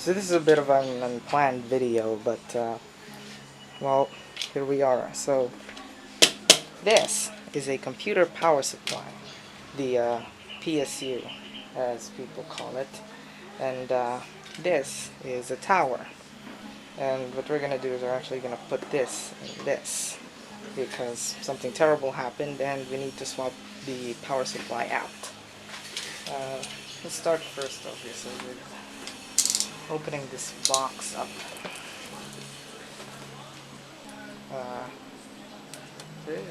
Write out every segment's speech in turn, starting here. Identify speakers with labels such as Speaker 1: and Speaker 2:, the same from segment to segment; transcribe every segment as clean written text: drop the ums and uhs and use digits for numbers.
Speaker 1: So this is a bit of an unplanned video, but well, here we are. So this is a computer power supply, the PSU as people call it, and this is a tower. And what we're gonna do is we're actually gonna put this in this because something terrible happened and we need to swap the power supply out. Let's start first obviously with opening this box up. Okay.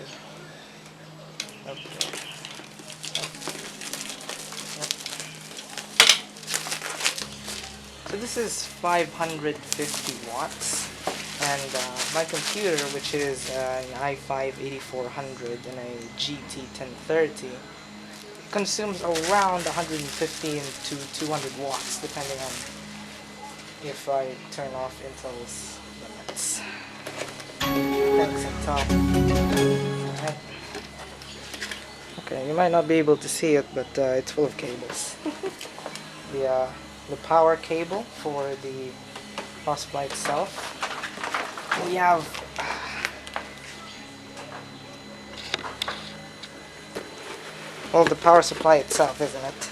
Speaker 1: So this is 550 watts, and my computer, which is an i5-8400 and a GT1030, consumes around 115 to 200 watts, depending on if I turn off Intel's limits. Thanks, Intel. Alright. Okay, you might not be able to see it, but it's full of cables. The power cable for the power supply itself. We have well, the power supply itself, isn't it?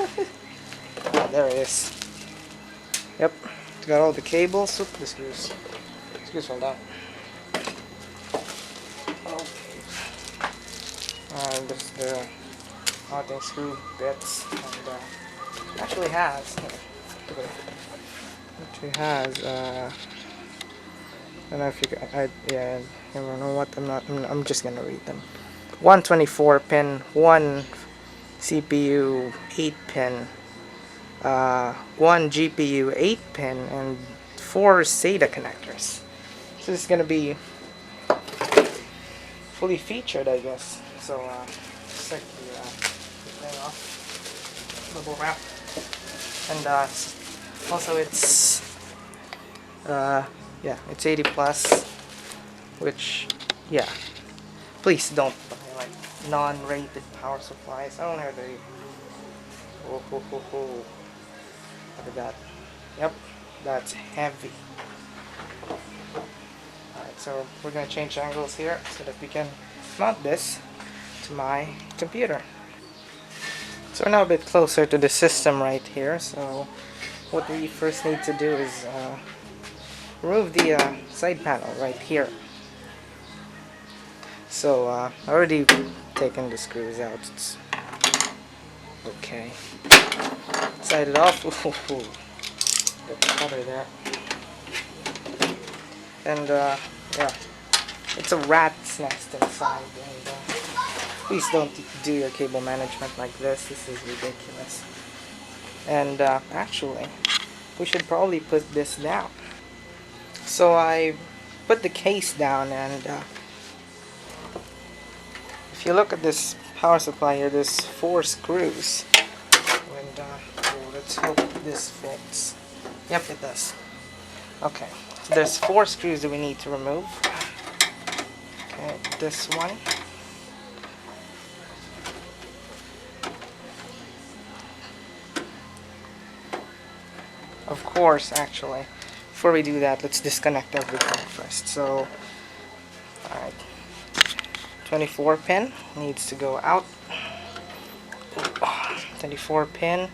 Speaker 1: Oh, there it is. Yep, it's got all the cables. Oop, the screws. Screws fell down. Okay. And this is the mounting screw bits, and actually has. Look at it. Actually has. I don't know if you can. Yeah, you know what? I'm just gonna read them. 124 pin, one CPU 8 pin, one GPU 8 pin, and 4 SATA connectors. So this is gonna be fully featured, I guess. So just like the thing off, bubble wrap, and also it's yeah, it's 80 plus, which yeah, please don't buy like non-rated power supplies. I don't know, they look at that. Yep, that's heavy. Alright, so we're gonna change angles here so that we can mount this to my computer. So we're now a bit closer to the system right here. So what we first need to do is remove the side panel right here. So I already taken the screws out. It's okay. Slide it off. Ooh, got the cover there. And yeah, it's a rat's nest inside. And please don't do your cable management like this. This is ridiculous. And actually, we should probably put this down. So I put the case down, and if you look at this power supply here, there's 4 screws. And well, let's hope this fits. Yep, it does. Okay, so there's 4 screws that we need to remove. Okay, this one. Of course, actually, before we do that, let's disconnect everything first. So, alright, 24 pin needs to go out. 24 pin.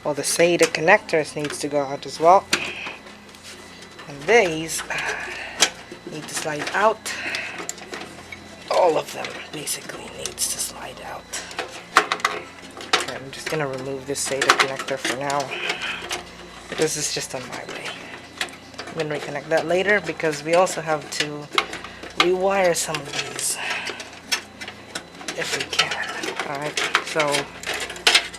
Speaker 1: Well, the SATA connectors needs to go out as well. And these need to slide out. All of them basically needs to slide out. Okay, I'm just gonna remove this SATA connector for now. This is just on my way. I'm going to reconnect that later because we also have to rewire some of these if we can. Alright, so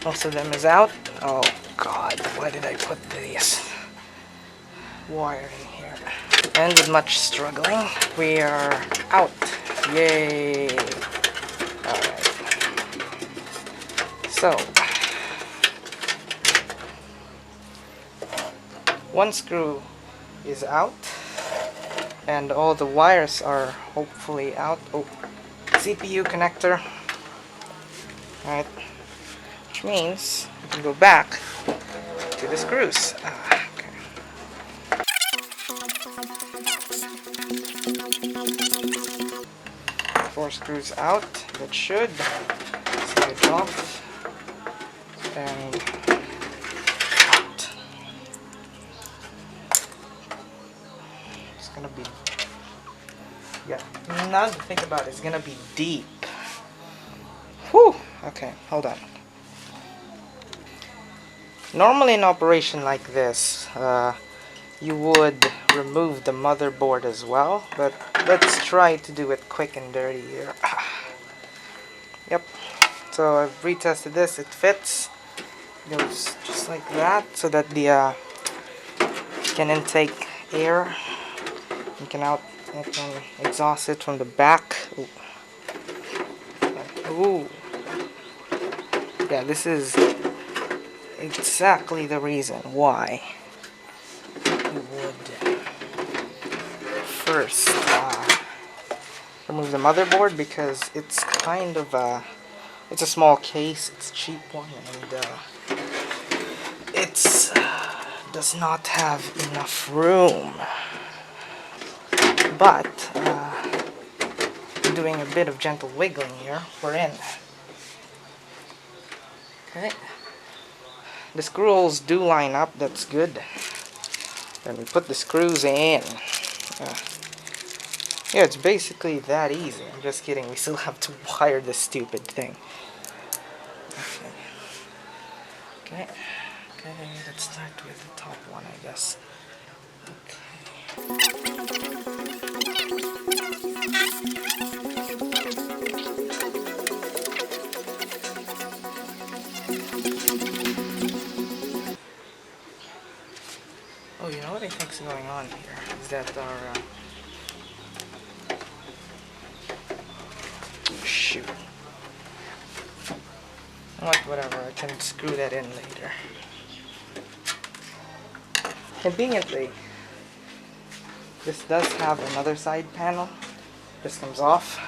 Speaker 1: most of them is out. Oh god, why did I put this wire in here? And with much struggling, we are out. Yay! Alright. So, one screw is out, and all the wires are hopefully out. Oh, CPU connector. Alright, which means we can go back to the screws. Okay. 4 screws out. That should slide off and out. It's gonna be, yeah, now to think about it, it's gonna be deep. Whew! Okay, hold on. Normally in operation like this, you would remove the motherboard as well, but let's try to do it quick and dirty here. Yep, so I've retested this, it fits. It goes just like that, so that the can intake air. You can exhaust it from the back. Ooh. Yeah, this is exactly the reason why you would first remove the motherboard, because it's kind of it's a small case, it's a cheap one, and it's does not have enough room. But doing a bit of gentle wiggling here, we're in. Okay, the screw holes do line up, that's good. Then we put the screws in. Yeah, it's basically that easy. I'm just kidding, we still have to wire this stupid thing. Okay, let's start with the top one, I guess. Oh, you know what I think's going on here is that our shoot. Whatever, I can screw that in later. Conveniently, this does have another side panel. This comes off.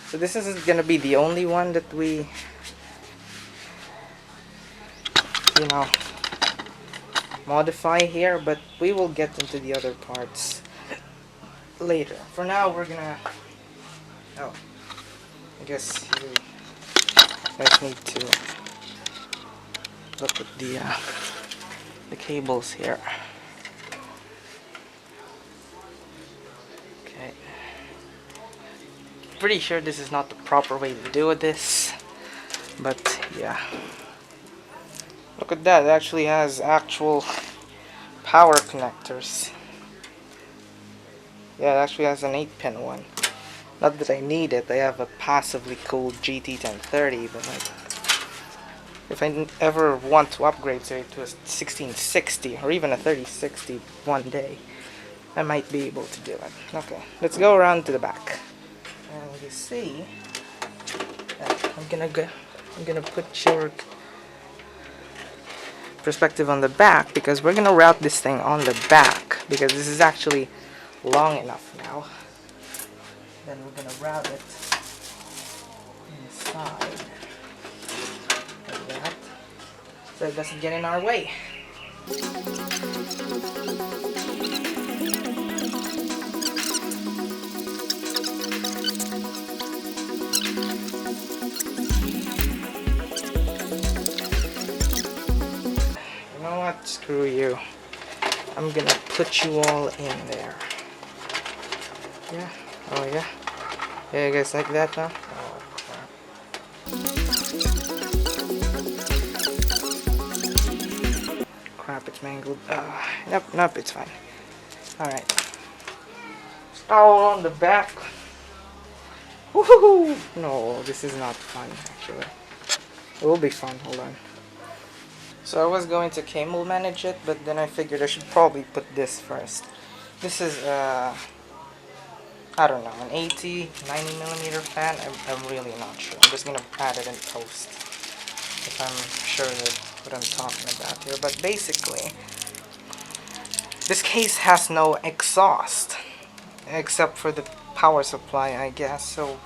Speaker 1: So this isn't gonna be the only one that we, you know, modify here, but we will get into the other parts later. For now, we're gonna. Oh, I guess you guys need to look at the cables here. Okay. Pretty sure this is not the proper way to do this, but yeah. Look at that, it actually has actual power connectors. Yeah, it actually has an 8-pin one. Not that I need it, I have a passively cooled GT1030, but like, if I ever want to upgrade, say, to a 1660 or even a 3060 one day, I might be able to do it. Okay, let's go around to the back. And you see, I'm gonna put your perspective on the back, because we're gonna route this thing on the back, because this is actually long enough now. Then we're gonna route it inside like that, so it doesn't get in our way. You know what? Screw you. I'm gonna put you all in there. Yeah. Oh yeah? Yeah, you guys like that now? Oh crap. Crap, it's mangled. Nope, it's fine. Alright. Oh, on the back. Woohoo! No, this is not fun, actually. It will be fun, hold on. So I was going to cable manage it, but then I figured I should probably put this first. This is, I don't know, an 80, 90 millimeter fan. I'm really not sure. I'm just gonna add it in post if I'm sure that what I'm talking about here. But basically, this case has no exhaust except for the power supply, I guess. So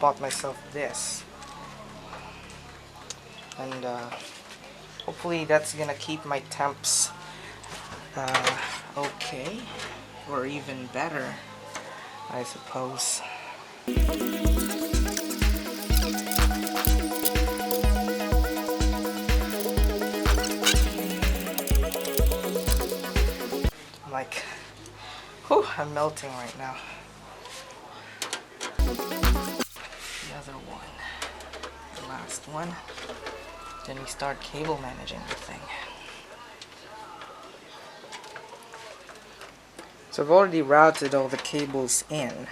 Speaker 1: bought myself this, and hopefully that's gonna keep my temps okay, or even better. I suppose. I'm like, whew, I'm melting right now. The other one, the last one. Then we start cable managing the thing. So I've already routed all the cables in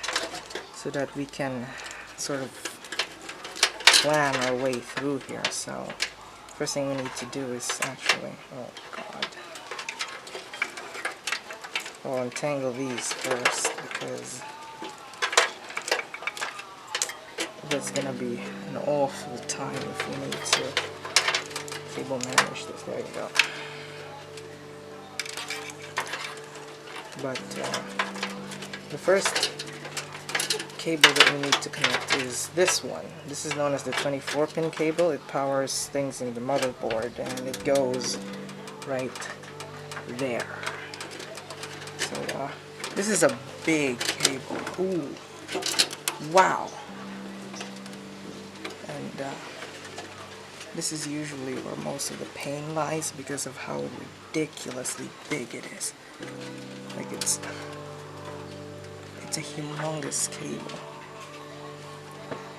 Speaker 1: so that we can sort of plan our way through here. So first thing we need to do is actually, oh god, I'll untangle these first because that's gonna be an awful time if we need to cable manage this. There you go. But the first cable that we need to connect is this one. This is known as the 24-pin cable. It powers things in the motherboard and it goes right there. So this is a big cable. Ooh, wow. And this is usually where most of the pain lies because of how ridiculously big it is. Like it's a humongous cable.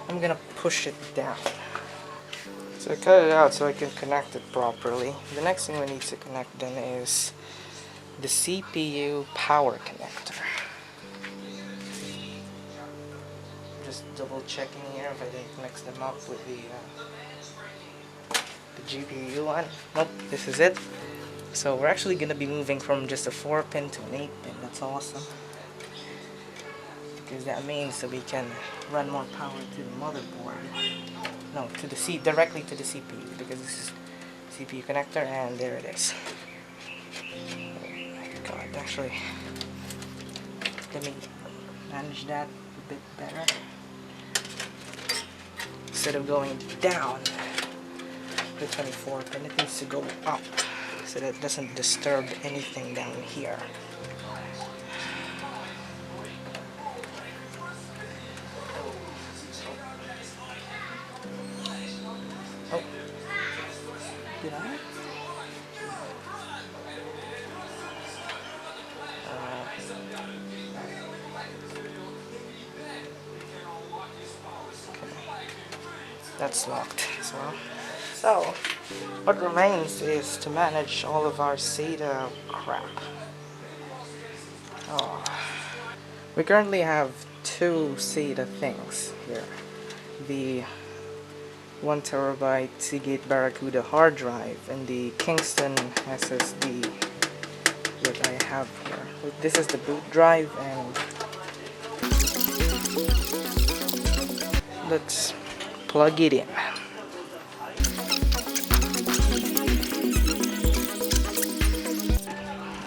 Speaker 1: I'm gonna push it down. So I cut it out so I can connect it properly. The next thing we need to connect then is the CPU power connector. Just double checking here if I didn't mix them up with the GPU one. Nope, this is it. So we're actually going to be moving from just a 4-pin to an 8-pin. That's awesome. Because that means that we can run more power to the motherboard. No, to the directly to the CPU, because this is CPU connector, and there it is. Oh my god, actually, let me manage that a bit better. Instead of going down the 24-pin, it needs to go up, so that it doesn't disturb anything down here. Oh, did I? That's locked as well. So, what remains is to manage all of our SATA crap. Oh. We currently have two SATA things here. The 1TB Seagate Barracuda hard drive and the Kingston SSD that I have here. This is the boot drive, and let's plug it in.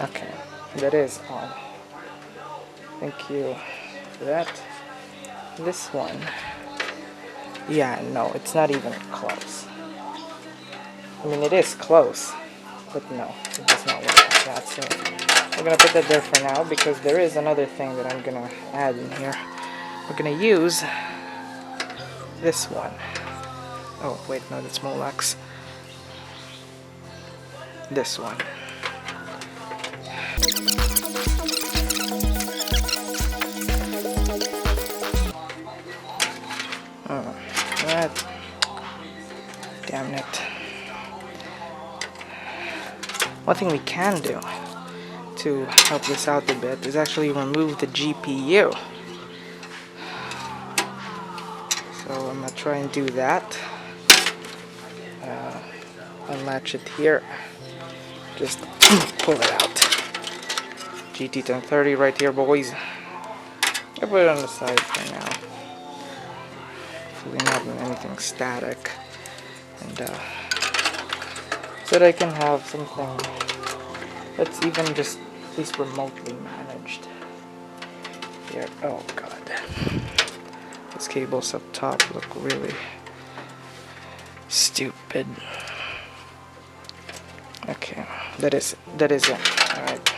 Speaker 1: Okay, that is on. Thank you for that. This one, yeah, no, it's not even close. I mean, it is close, but no, it does not work like that. So we're gonna put that there for now, because there is another thing that I'm gonna add in here. We're gonna use this one. Oh wait, no, that's Molex. This one. Oh, that. Damn it. One thing we can do to help this out a bit is actually remove the GPU. So I'm gonna try and do that. Unlatch it here. Just pull it out. GT1030 right here, boys. I'll put it on the side for now. Hopefully not in anything static. And so that I can have something that's even just at least remotely managed. Here. Oh god. These cables up top look really stupid. Okay, that is it. Alright.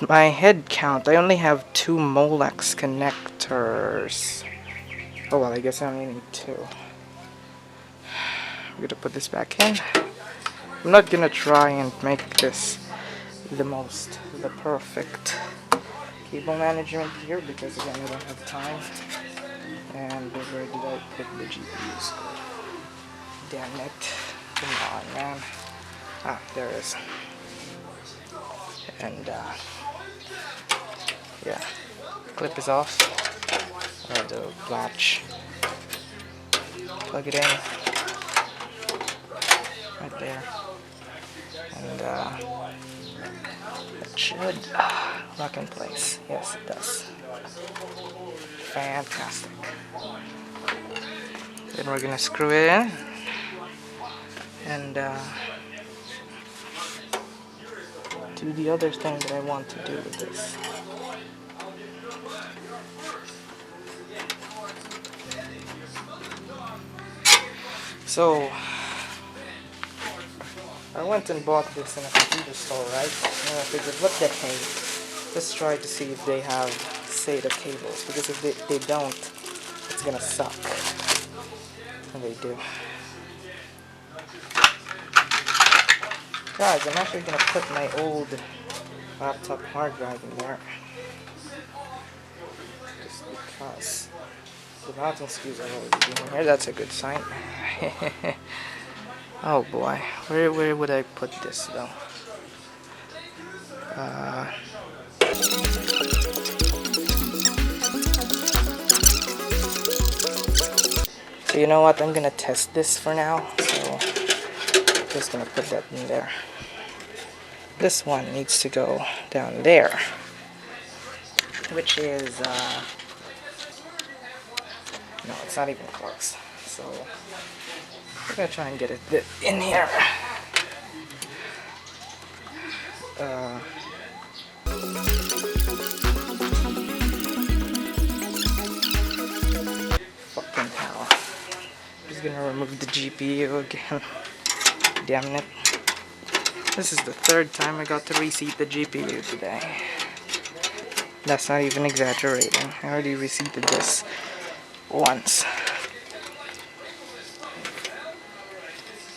Speaker 1: at my head count, I only have 2 Molex connectors. Oh well, I guess I only need 2. I'm gonna put this back in. I'm not gonna try and make this the perfect cable management here because again I don't have time. And where did I put the GPUs? Damn it. Come on, man. Ah, there it is. And yeah, clip is off. The latch. Plug it in. Right there. And it should lock in place. Yes, it does. Fantastic. Then we're gonna screw it in. And do the other thing that I want to do with this. So I went and bought this in a computer store, right? And I figured, what the heck? Let's try to see if they have SATA cables, because if they don't, it's gonna suck. And they do. Guys, I'm actually gonna put my old laptop hard drive in there. Just because the mounting screws are already in here. That's a good sign. Oh boy, where would I put this though? So you know what? I'm gonna test this for now. So I'm just gonna put that in there. This one needs to go down there, which is no, it's not even close. So we're gonna try and get it in here. Fucking hell. I'm just gonna remove the GPU again. Damn it. This is the 3rd time I got to reseat the GPU today. That's not even exaggerating. I already reseated this once.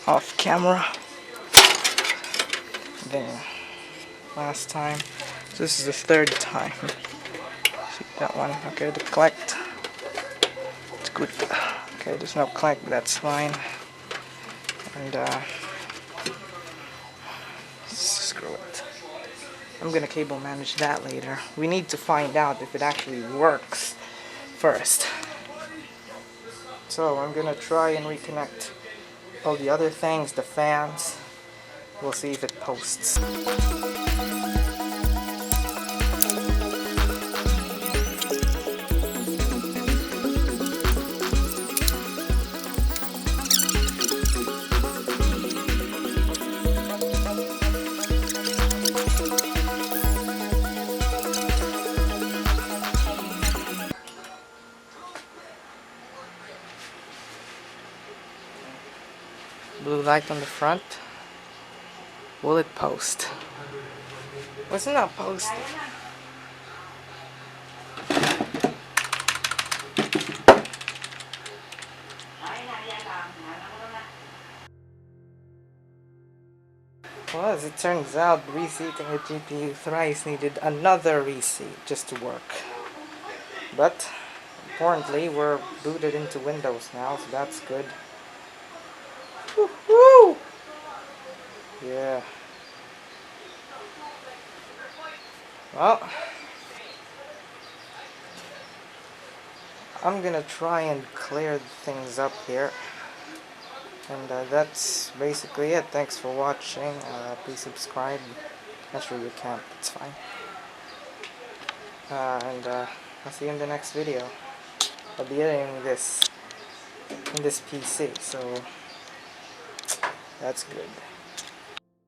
Speaker 1: Off camera. Then last time. So this is the 3rd time. See that one? Okay, the collect. It's good. Okay, there's no collect, that's fine. And screw it. I'm gonna cable manage that later. We need to find out if it actually works first. So I'm gonna try and reconnect all the other things, the fans. We'll see if it posts. Blue light on the front. Will it post? Was it not posted? Well, as it turns out, reseating the GPU thrice needed another reseat just to work. But, importantly, we're booted into Windows now, so that's good. Woo-hoo! Yeah. Well, I'm gonna try and clear things up here. And that's basically it. Thanks for watching. Please subscribe. Actually, you can't. It's fine. And I'll see you in the next video. I'll be editing this in this PC, so that's good.